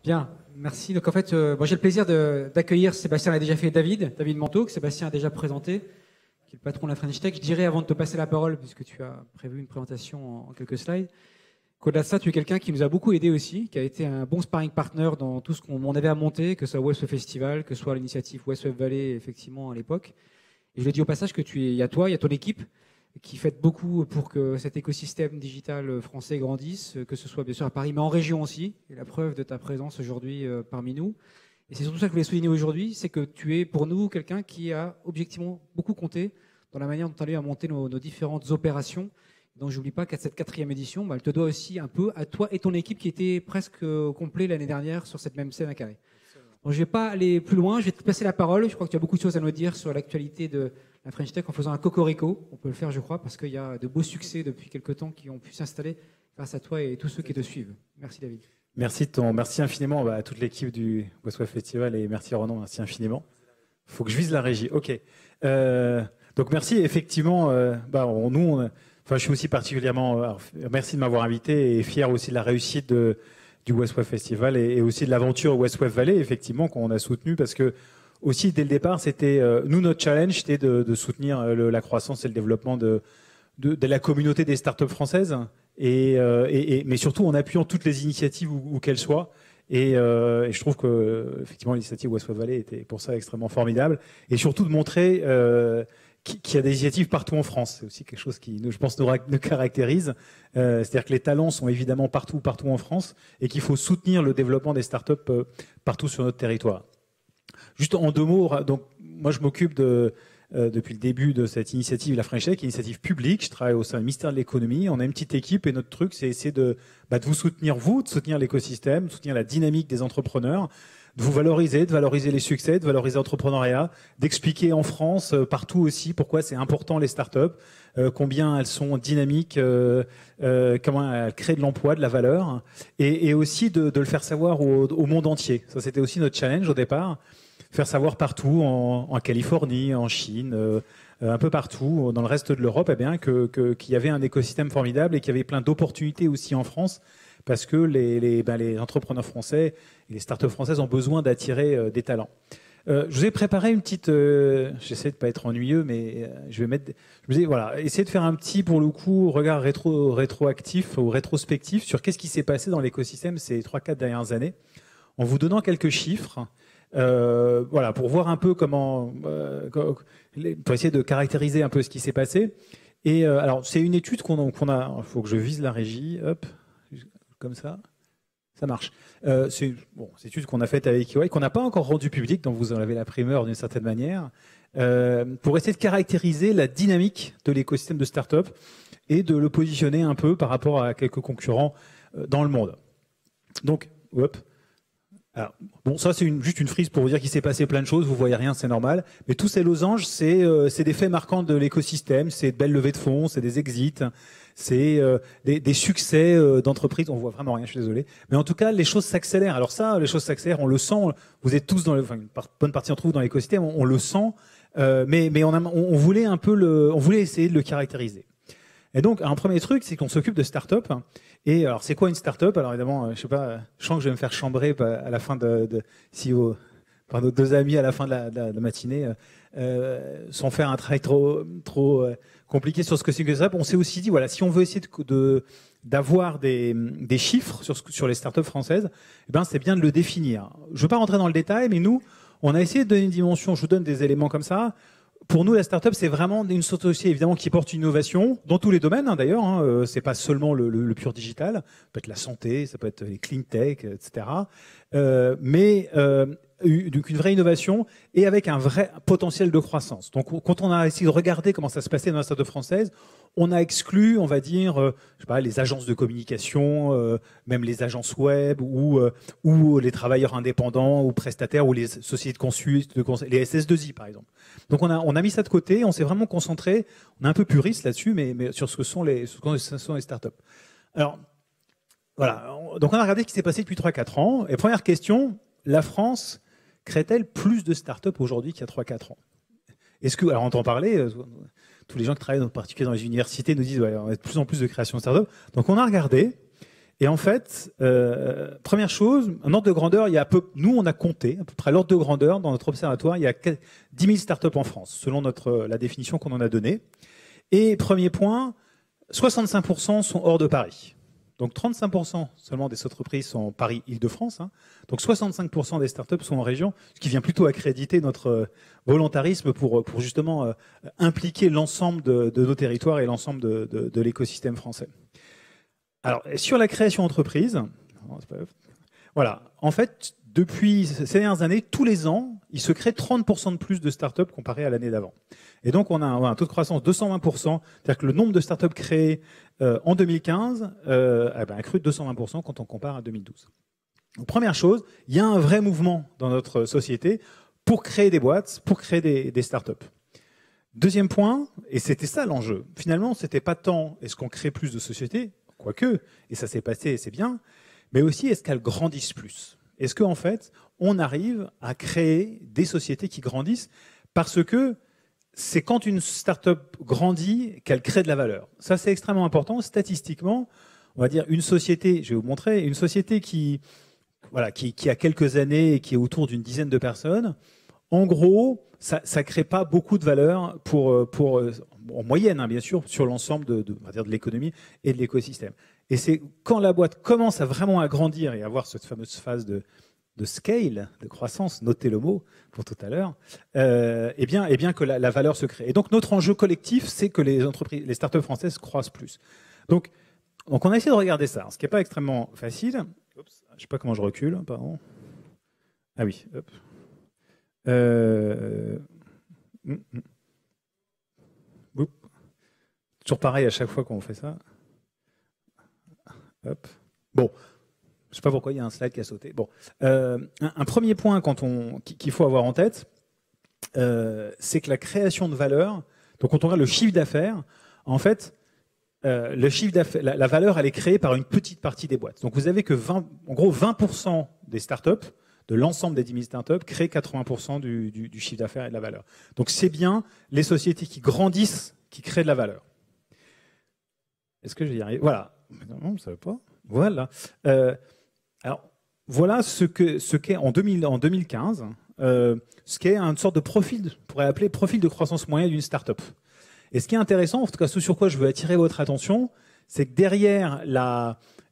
Bien, merci. Donc en fait, moi j'ai le plaisir d'accueillir Sébastien l'a déjà fait David Manteau, que Sébastien a déjà présenté, qui est le patron de la French Tech. Je dirais avant de te passer la parole, puisque tu as prévu une présentation en quelques slides, qu'au-delà de ça, tu es quelqu'un qui nous a beaucoup aidé aussi, qui a été un bon sparring partner dans tout ce qu'on avait à monter, que ce soit West Web Festival, que ce soit l'initiative West Web Valley, effectivement, à l'époque. Et je le dis au passage que il y a toi, il y a ton équipe, qui fait beaucoup pour que cet écosystème digital français grandisse, que ce soit bien sûr à Paris, mais en région aussi. Et la preuve de ta présence aujourd'hui parmi nous. Et c'est surtout ça que je voulais souligner aujourd'hui, c'est que tu es pour nous quelqu'un qui a objectivement beaucoup compté dans la manière dont tu as monté nos différentes opérations. Donc j'oublie pas qu'à cette 4e édition, elle te doit aussi un peu à toi et ton équipe qui était presque au complet l'année dernière sur cette même scène à Carré. Donc je vais pas aller plus loin, je vais te passer la parole. Je crois que tu as beaucoup de choses à nous dire sur l'actualité de la French Tech en faisant un cocorico. On peut le faire, je crois, parce qu'il y a de beaux succès depuis quelques temps qui ont pu s'installer grâce à toi et tous ceux qui te suivent. Merci David. Merci infiniment à toute l'équipe du West Web Festival et merci Ronan, merci infiniment. Il faut que je vise la régie. Ok. Donc merci. Effectivement, je suis aussi particulièrement. Merci de m'avoir invité et fier aussi de la réussite du West Web Festival et aussi de l'aventure West Web Valley, effectivement, qu'on a soutenu parce que aussi dès le départ, c'était nous notre challenge, c'était de soutenir la croissance et le développement de la communauté des startups françaises mais surtout en appuyant toutes les initiatives où qu'elles soient. Et je trouve que effectivement l'initiative West Web Valley était pour ça extrêmement formidable et surtout de montrer qu'il y a des initiatives partout en France. C'est aussi quelque chose qui, je pense, nous caractérise. C'est-à-dire que les talents sont évidemment partout en France et qu'il faut soutenir le développement des startups partout sur notre territoire. Juste en 2 mots, donc moi je m'occupe depuis le début de cette initiative, la French Tech, initiative publique. Je travaille au sein du ministère de l'économie. On a une petite équipe et notre truc, c'est essayer de vous soutenir, de soutenir l'écosystème, de soutenir la dynamique des entrepreneurs, de vous valoriser, de valoriser les succès, de valoriser l'entrepreneuriat, d'expliquer en France, partout aussi, pourquoi c'est important les startups, combien elles sont dynamiques, comment elles créent de l'emploi, de la valeur, et aussi de le faire savoir au monde entier. Ça, c'était aussi notre challenge au départ. Faire savoir partout, en Californie, en Chine, un peu partout, dans le reste de l'Europe, qu'il y avait un écosystème formidable et qu'il y avait plein d'opportunités aussi en France, parce que les entrepreneurs français et les startups françaises ont besoin d'attirer des talents. Je vous ai préparé une petite... J'essaie de ne pas être ennuyeux, mais je me dis, voilà, essayer de faire un petit, pour le coup, regard rétroactif ou rétrospectif sur qu'est-ce qui s'est passé dans l'écosystème ces 3-4 dernières années, en vous donnant quelques chiffres. Pour voir un peu comment, pour essayer de caractériser un peu ce qui s'est passé. Et alors, c'est une étude qu'on a. Il faut que je vise la régie. Hop, comme ça marche. C'est une étude qu'on a faite avec EY, qu'on n'a pas encore rendue publique, donc vous en avez la primeur d'une certaine manière, pour essayer de caractériser la dynamique de l'écosystème de start-up et de le positionner un peu par rapport à quelques concurrents dans le monde. Donc, hop. Alors, ça c'est juste une frise pour vous dire qu'il s'est passé plein de choses, vous voyez rien, c'est normal. Mais tous ces losanges, c'est des faits marquants de l'écosystème, c'est de belles levées de fonds, c'est des exits, c'est des succès d'entreprises. On voit vraiment rien, je suis désolé. Mais en tout cas, les choses s'accélèrent. Alors ça, les choses s'accélèrent, on le sent. Vous êtes tous une bonne partie d'entre vous dans l'écosystème, on le sent. Mais on voulait on voulait essayer de le caractériser. Et donc, un premier truc, c'est qu'on s'occupe de start-up. Et alors, c'est quoi une start-up? Alors, évidemment, je sais pas, je sens que je vais me faire chambrer à la fin par nos 2 amis à la fin de la matinée, sans faire un travail trop compliqué sur ce que c'est que ça. On s'est aussi dit, voilà, si on veut essayer d'avoir des chiffres sur les start-up françaises, c'est bien de le définir. Je ne veux pas rentrer dans le détail, mais nous, on a essayé de donner une dimension. Je vous donne des éléments comme ça. Pour nous, la start-up, c'est vraiment une société évidemment qui porte une innovation dans tous les domaines d'ailleurs. C'est pas seulement le pur digital, ça peut être la santé, ça peut être les clean tech, etc. Mais une vraie innovation et avec un vrai potentiel de croissance. Donc, quand on a essayé de regarder comment ça se passait dans la start-up française, on a exclu, on va dire, je sais pas, les agences de communication, même les agences web ou les travailleurs indépendants ou prestataires ou les sociétés de conseil, les SS2I par exemple. Donc on a mis ça de côté, on s'est vraiment concentré, on est un peu puriste là-dessus, mais sur ce que sont les startups. Alors voilà, donc on a regardé ce qui s'est passé depuis 3-4 ans. Et première question, la France crée-t-elle plus de startups aujourd'hui qu'il y a 3-4 ans? Alors on entend parler, tous les gens qui travaillent en particulier dans les universités nous disent ouais, on a de plus en plus de création de startups. Donc on a regardé Et en fait, première chose, un ordre de grandeur, nous on a compté à peu près l'ordre de grandeur dans notre observatoire, il y a 10 000 startups en France, selon la définition qu'on en a donnée. Et premier point, 65% sont hors de Paris. Donc 35% seulement des entreprises sont en Paris-Île-de-France. Hein. Donc 65% des startups sont en région, ce qui vient plutôt accréditer notre volontarisme pour justement impliquer l'ensemble de nos territoires et l'ensemble de l'écosystème français. Alors, sur la création d'entreprise, voilà, en fait, depuis ces dernières années, tous les ans, il se crée 30% de plus de startups comparé à l'année d'avant. Et donc, on a un taux de croissance de 220%, c'est-à-dire que le nombre de startups créées en 2015 a cru de 220% quand on compare à 2012. Donc, première chose, il y a un vrai mouvement dans notre société pour créer des boîtes, pour créer des startups. Deuxième point, et c'était ça l'enjeu, finalement, c'était pas tant est-ce qu'on crée plus de sociétés, quoique, et ça s'est passé, c'est bien, mais aussi est-ce qu'elles grandissent plus? Est-ce qu'en fait, on arrive à créer des sociétés qui grandissent? Parce que c'est quand une start-up grandit qu'elle crée de la valeur. Ça, c'est extrêmement important. Statistiquement, on va dire une société, je vais vous montrer, une société qui a quelques années et qui est autour d'une dizaine de personnes, en gros, ça ne crée pas beaucoup de valeur en moyenne, hein, bien sûr, sur l'ensemble de l'économie et de l'écosystème. Et c'est quand la boîte commence à vraiment agrandir et avoir cette fameuse phase de scale, de croissance, notez le mot pour tout à l'heure, et bien que la valeur se crée. Et donc notre enjeu collectif, c'est que les startups françaises croissent plus. Donc on a essayé de regarder ça, ce qui n'est pas extrêmement facile. Oups, je ne sais pas comment je recule, pardon. Ah oui, hop. Toujours pareil à chaque fois qu'on fait ça. Hop. Bon, je ne sais pas pourquoi il y a un slide qui a sauté. Bon, un premier point qu'il faut avoir en tête, c'est que la création de valeur, donc quand on regarde le chiffre d'affaires, en fait, le chiffre d'affaires, la valeur, elle est créée par une petite partie des boîtes. Donc vous avez que en gros 20% des startups, de l'ensemble des 10 000 startups, créent 80% du chiffre d'affaires et de la valeur. Donc c'est bien les sociétés qui grandissent qui créent de la valeur. Est-ce que je vais y arriver? Voilà. Non, ça ne veut pas. Voilà. Alors, voilà ce qu'est en 2015, ce qu'est une sorte de profil, on pourrait appeler profil de croissance moyen d'une startup. Et ce qui est intéressant, en tout cas ce sur quoi je veux attirer votre attention, c'est que derrière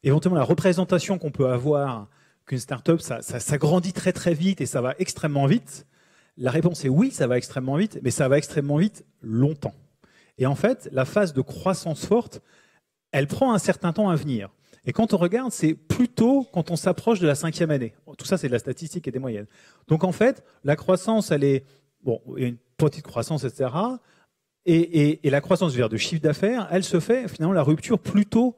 éventuellement la représentation qu'on peut avoir qu'une startup, ça grandit très très vite et ça va extrêmement vite. La réponse est oui, ça va extrêmement vite, mais ça va extrêmement vite longtemps. Et en fait, la phase de croissance forte, elle prend un certain temps à venir. Et quand on regarde, c'est plutôt quand on s'approche de la 5e année. Tout ça, c'est de la statistique et des moyennes. Donc en fait, la croissance, il y a une petite croissance, etc. Et la croissance de chiffre d'affaires, elle se fait finalement la rupture plutôt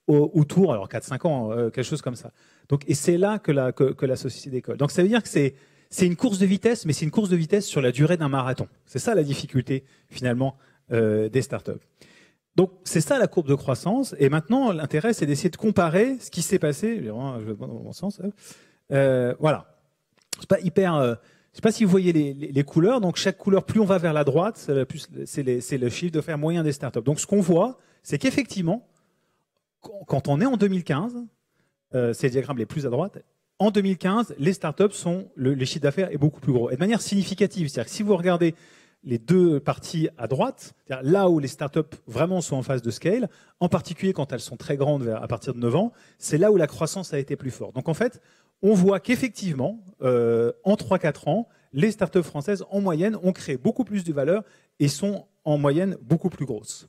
autour, alors 4-5 ans, quelque chose comme ça. Donc, et c'est là que la société décolle. Donc ça veut dire que c'est une course de vitesse, mais c'est une course de vitesse sur la durée d'un marathon. C'est ça la difficulté finalement des startups. Donc c'est ça la courbe de croissance. Et maintenant, l'intérêt, c'est d'essayer de comparer ce qui s'est passé. Je vais dans mon sens. Voilà. C'est pas hyper. Je ne sais pas si vous voyez les couleurs. Donc chaque couleur, plus on va vers la droite, c'est le chiffre d'affaires moyen des startups. Donc ce qu'on voit, c'est qu'effectivement, quand on est en 2015, c'est les diagrammes les plus à droite. En 2015, les startups les chiffres d'affaires est beaucoup plus gros. Et de manière significative. C'est-à-dire que si vous regardez les deux parties à droite, c'est-à-dire là où les startups vraiment sont en phase de scale, en particulier quand elles sont très grandes à partir de 9 ans, c'est là où la croissance a été plus forte. Donc en fait, on voit qu'effectivement, en 3-4 ans, les startups françaises, en moyenne, ont créé beaucoup plus de valeur et sont en moyenne beaucoup plus grosses.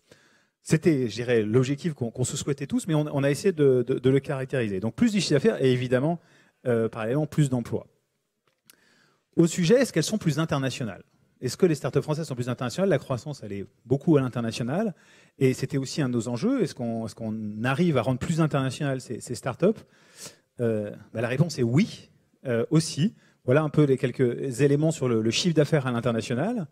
C'était, je dirais, l'objectif qu'on se souhaitait tous, mais on a essayé de le caractériser. Donc plus de chiffre d'affaires et évidemment, parallèlement, plus d'emplois. Au sujet, est-ce qu'elles sont plus internationales? Est-ce que les startups françaises sont plus internationales? La croissance, elle est beaucoup à l'international. Et c'était aussi un de nos enjeux. Est-ce qu'on arrive à rendre plus internationales ces startups? La réponse est oui, aussi. Voilà un peu les quelques éléments sur le chiffre d'affaires à l'international.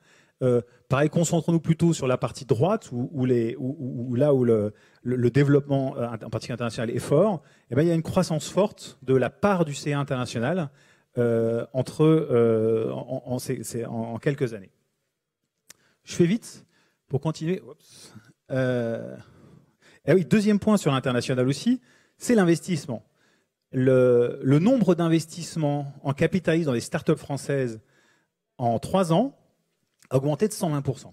Pareil, concentrons-nous plutôt sur la partie droite, où le développement, en particulier international, est fort. Et il y a une croissance forte de la part du CA international en quelques années. Je fais vite pour continuer. Et oui, deuxième point sur l'international aussi, c'est l'investissement. Le nombre d'investissements en capital risque dans les startups françaises en 3 ans a augmenté de 120%.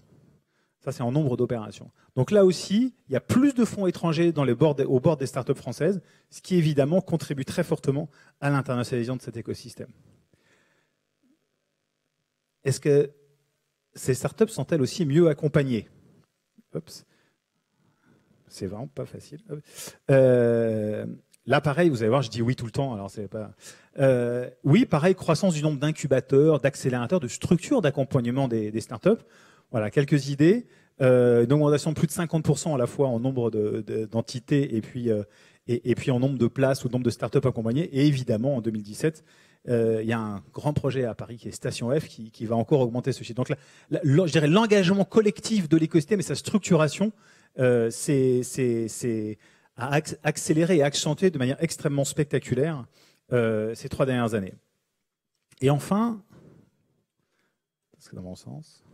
Ça, c'est en nombre d'opérations. Donc là aussi, il y a plus de fonds étrangers au bord des startups françaises, ce qui évidemment contribue très fortement à l'internationalisation de cet écosystème. Est-ce que ces startups sont-elles aussi mieux accompagnées? Oups. C'est vraiment pas facile. Là, pareil, vous allez voir, je dis oui tout le temps. Alors c'est pas. Oui, pareil, croissance du nombre d'incubateurs, d'accélérateurs, de structures d'accompagnement des startups. Voilà, quelques idées. Une augmentation de plus de 50% à la fois en nombre d'entités et puis en nombre de places ou nombre de startups accompagnées. Et évidemment, en 2017, il y a un grand projet à Paris qui est Station F qui va encore augmenter ce chiffre. Donc, je dirais l'engagement collectif de l'écosystème et sa structuration, c'est à accélérer et accentuer de manière extrêmement spectaculaire ces 3 dernières années. Et enfin, parce que dans mon sens,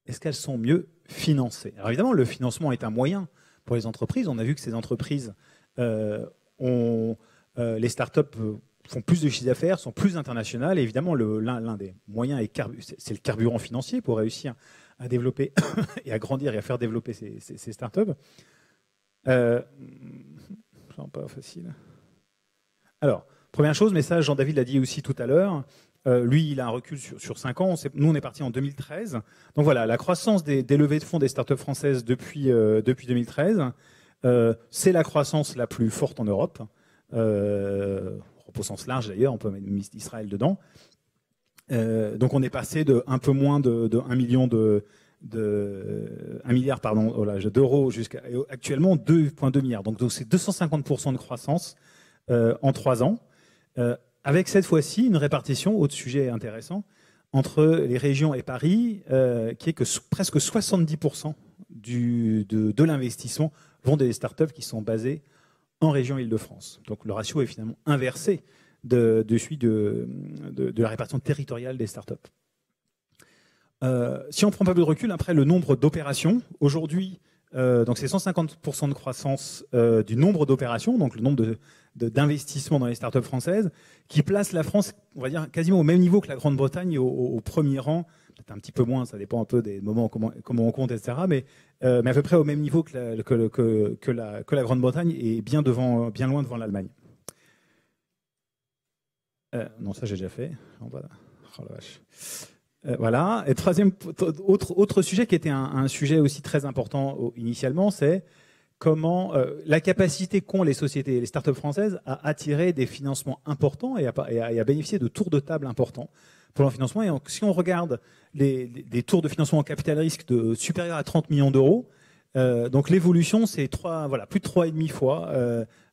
est-ce qu'elles sont mieux financées? Alors évidemment, le financement est un moyen pour les entreprises. On a vu que ces entreprises, les startups font plus de chiffre d'affaires, sont plus internationales. Et évidemment, l'un des moyens, c'est le carburant financier pour réussir à développer et à grandir et à faire développer ces startups. C'est pas facile. Alors, première chose, mais ça, Jean-David l'a dit aussi tout à l'heure, lui, il a un recul sur 5 ans. Nous, on est parti en 2013. Donc voilà, la croissance des levées de fonds des startups françaises depuis 2013, c'est la croissance la plus forte en Europe, au sens large d'ailleurs, on peut mettre Israël dedans. Donc on est passé de un peu moins de 1 milliard d'euros jusqu'à actuellement 2,2 milliards. Donc c'est 250% de croissance en 3 ans. Avec cette fois-ci une répartition, autre sujet intéressant, entre les régions et Paris, qui est que presque 70% de l'investissement vont des startups qui sont basées en région Île-de-France. Donc le ratio est finalement inversé de celui de la répartition territoriale des startups. Si on prend pas peu de recul, après le nombre d'opérations, aujourd'hui, donc c'est 150% de croissance du nombre d'opérations, donc le nombre d'investissements dans les startups françaises, qui place la France, on va dire, quasiment au même niveau que la Grande-Bretagne, au premier rang, peut-être un petit peu moins, ça dépend un peu des moments, comment on compte, etc., mais à peu près au même niveau que la Grande-Bretagne et bien loin devant l'Allemagne. Non, ça j'ai déjà fait. Oh la vache. Voilà. Et troisième, autre sujet qui était un sujet aussi très important initialement, c'est comment la capacité qu'ont les sociétés, les startups françaises à attirer des financements importants et à bénéficier de tours de table importants pour leur financement. Et si on regarde des tours de financement en capital risque supérieurs à 30 millions d'euros, donc l'évolution, c'est plus de 3,5 fois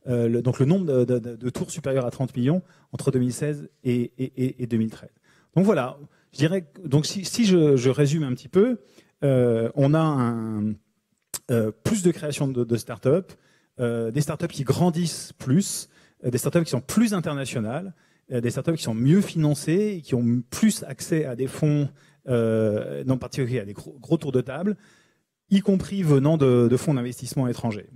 donc le nombre de tours supérieurs à 30 millions entre 2016 et 2013. Donc voilà, je dirais, donc si je résume un petit peu, on a plus de création de startups, des startups qui grandissent plus, des startups qui sont plus internationales, des startups qui sont mieux financées, qui ont plus accès à des fonds, en particulier à des gros tours de table, y compris venant de fonds d'investissement étrangers.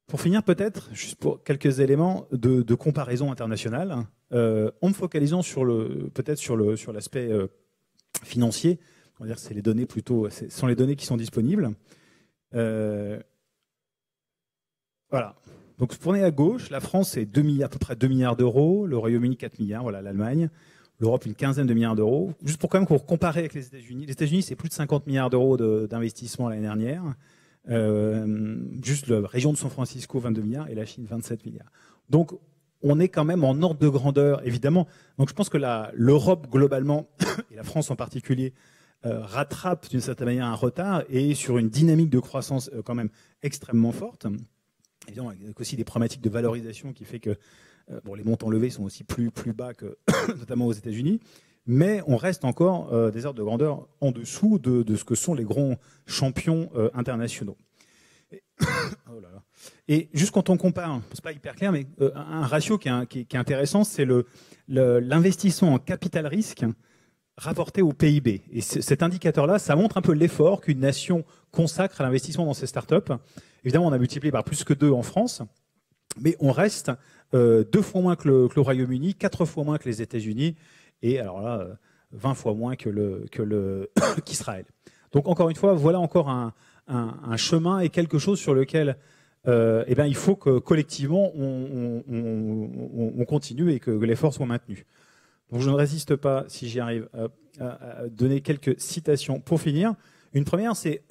Pour finir, peut-être, juste pour quelques éléments de comparaison internationale, en me focalisant sur l'aspect financier, on va dire c'est les données plutôt, ce sont les données qui sont disponibles. Voilà. Donc, prenez à gauche, la France, c'est à peu près 2 milliards d'euros, le Royaume-Uni, 4 milliards, voilà, l'Allemagne, l'Europe, une quinzaine de milliards d'euros. Juste pour comparer avec les États-Unis. Les États-Unis, c'est plus de 50 milliards d'euros d'investissement l'année dernière. Juste la région de San Francisco, 22 milliards, et la Chine, 27 milliards. Donc, on est quand même en ordre de grandeur, évidemment. Donc, je pense que l'Europe, globalement, et la France en particulier, rattrape d'une certaine manière un retard et sur une dynamique de croissance quand même extrêmement forte. Évidemment, il y a aussi des problématiques de valorisation qui fait que les montants levés sont aussi plus bas que notamment aux États-Unis, mais on reste encore des ordres de grandeur en dessous de ce que sont les grands champions internationaux. Et juste quand on compare, c'est pas hyper clair, mais un ratio qui est intéressant, c'est l'investissement en capital risque rapporté au PIB. Et cet indicateur-là, ça montre un peu l'effort qu'une nation consacre à l'investissement dans ses startups. Évidemment, on a multiplié par plus que 2 en France. Mais on reste 2 fois moins que le Royaume-Uni, 4 fois moins que les États-Unis, et alors là, 20 fois moins qu'Israël. Donc encore une fois, voilà encore un chemin et quelque chose sur lequel il faut que collectivement on continue et que l'effort soit maintenu. Donc je ne résiste pas, si j'y arrive, à donner quelques citations pour finir. Une première, c'est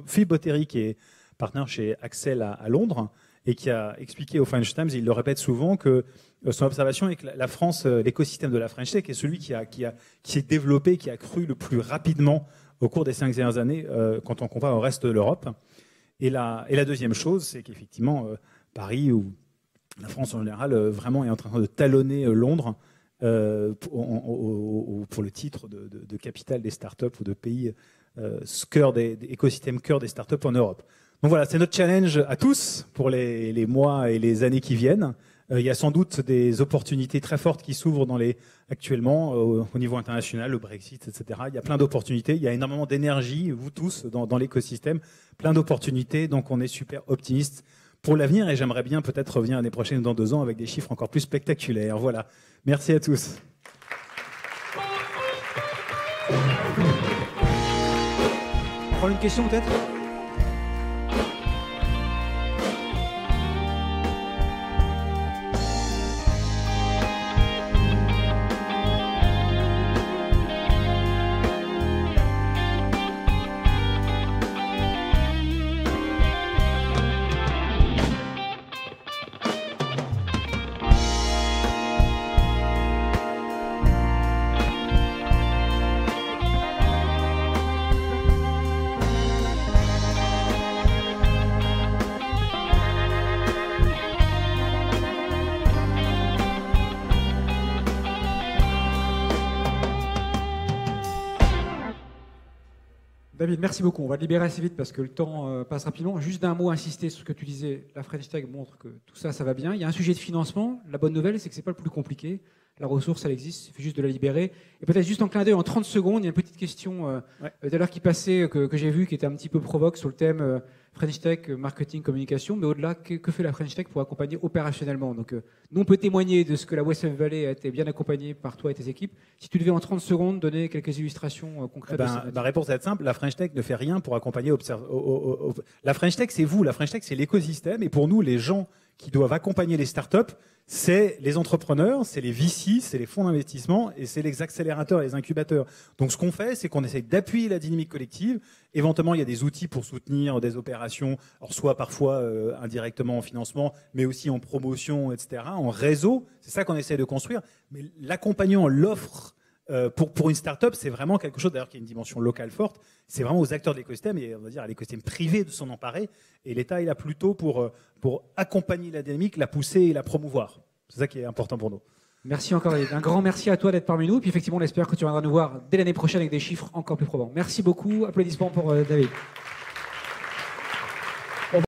Philippe Botteri, qui est partenaire chez Accel à Londres, et qui a expliqué au Financial Times, et il le répète souvent, que son observation est que la France, l'écosystème de la French Tech est celui qui s'est développé, qui a cru le plus rapidement au cours des 5 dernières années quand on compare au reste de l'Europe. Et la deuxième chose, c'est qu'effectivement, Paris ou la France en général vraiment est en train de talonner Londres pour le titre de capitale des startups ou de pays écosystème cœur des startups en Europe. Donc voilà, c'est notre challenge à tous pour les mois et les années qui viennent. Il y a sans doute des opportunités très fortes qui s'ouvrent actuellement au niveau international, le Brexit, etc. Il y a plein d'opportunités, il y a énormément d'énergie, vous tous, dans l'écosystème, plein d'opportunités, donc on est super optimiste pour l'avenir et j'aimerais bien peut-être revenir l'année prochaine ou dans 2 ans avec des chiffres encore plus spectaculaires. Voilà, merci à tous. On prend une question peut-être ? David, merci beaucoup. On va te libérer assez vite parce que le temps passe rapidement. Juste d'un mot, insister sur ce que tu disais. La French Tech montre que tout ça, ça va bien. Il y a un sujet de financement. La bonne nouvelle, c'est que c'est pas le plus compliqué. La ressource, elle existe. Il suffit juste de la libérer. Et peut-être juste en clin d'œil, en 30 secondes, il y a une petite question tout à l'heure qui passait, que j'ai vue, qui était un petit peu provoque sur le thème French Tech, marketing, communication. Mais au-delà, que fait la French Tech pour accompagner opérationnellement ? Donc, nous, on peut témoigner de ce que la West Valley a été bien accompagnée par toi et tes équipes. Si tu devais en 30 secondes donner quelques illustrations concrètes. Ma réponse est simple. La French Tech ne fait rien pour accompagner. La French Tech, c'est vous. La French Tech, c'est l'écosystème. Et pour nous, les gens qui doivent accompagner les startups, c'est les entrepreneurs, c'est les VC, c'est les fonds d'investissement et c'est les accélérateurs, les incubateurs. Donc, ce qu'on fait, c'est qu'on essaie d'appuyer la dynamique collective. Éventuellement, il y a des outils pour soutenir des opérations, alors soit parfois indirectement en financement, mais aussi en promotion, etc., en réseau. C'est ça qu'on essaie de construire. Mais l'accompagnement, l'offre pour une start-up, c'est vraiment quelque chose d'ailleurs qui a une dimension locale forte. C'est vraiment aux acteurs de l'écosystème et on va dire à l'écosystème privé de s'en emparer. Et l'État est là plutôt pour accompagner la dynamique, la pousser et la promouvoir. C'est ça qui est important pour nous. Merci encore, David. Un grand merci à toi d'être parmi nous. Et puis effectivement, on espère que tu viendras nous voir dès l'année prochaine avec des chiffres encore plus probants. Merci beaucoup. Applaudissements pour David.